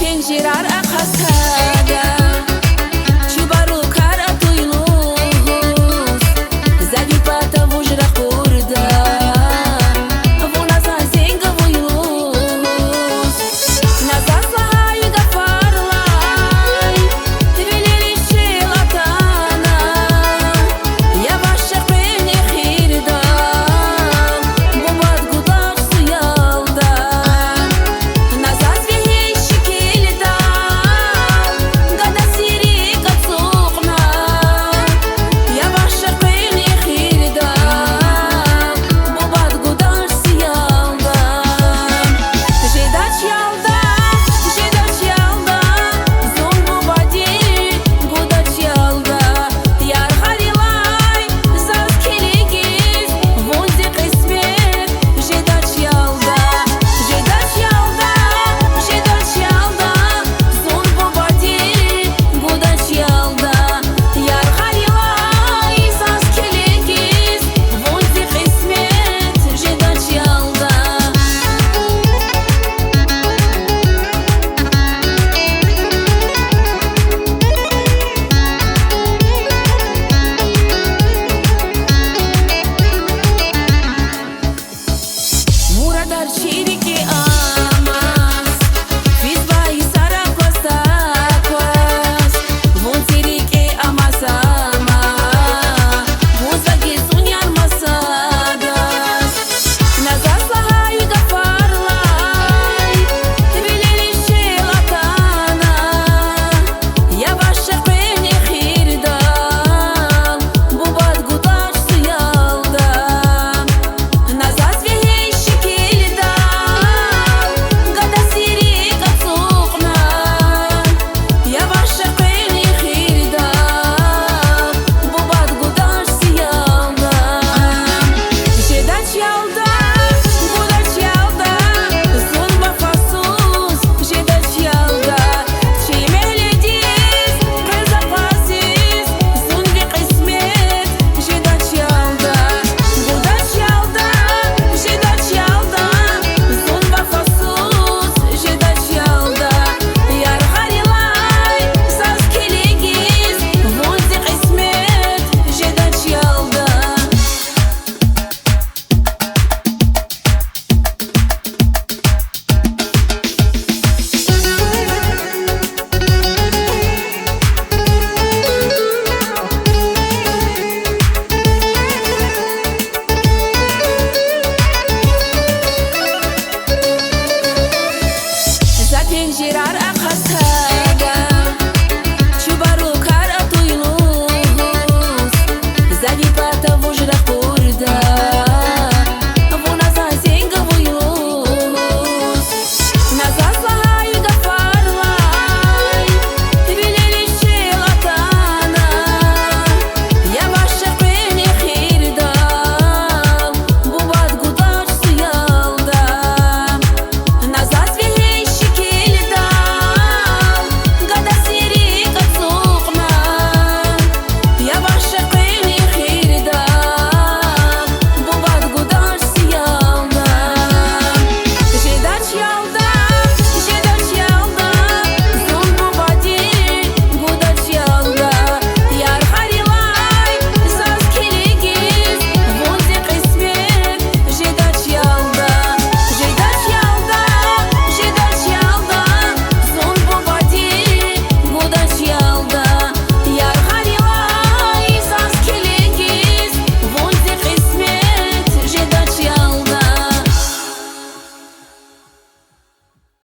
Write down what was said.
tem girar a cascada. Chubaru cara tu e luz Zadi pata vujra curda Vuna zazenga vui luz Nazasa haiga farlai Vilili shelatana Yavaşça beni khirda Bubad gudar suyalda Nazas vihey şekilda Gada siri katsukna Yavaşça beni khirda Bubad gudar suyalda Jedać yalda Zon bubadi gudać yalda Yar harilay Zaz keligiz Vonzi kısmet Jedać yalda Zon bubadi gudać yalda Yar harilay Zaz keligiz Vonzi kısmet Jedać yalda Muradar çiriki amas Fizba i sarakos takos Von sirike amasama Muza gizun yarmasadas Nazasla haiga farlay Vileli shelatana Yavaşça beni khirdal Bubad gudar suyalda Nazas vihey şekilda Gada siri katsukna Yavaşça beni khirdal Bubad gudar suyalda Jedać yalda Zon bafasuz Jedać yalda Çimelediz Prezapasiz Zon vi kısmet Jedać yalda Zon bafasuz Jedać yalda Yar harilay Saz keligiz Vonzi kısmet Jedać yalda Zaten girar a cascada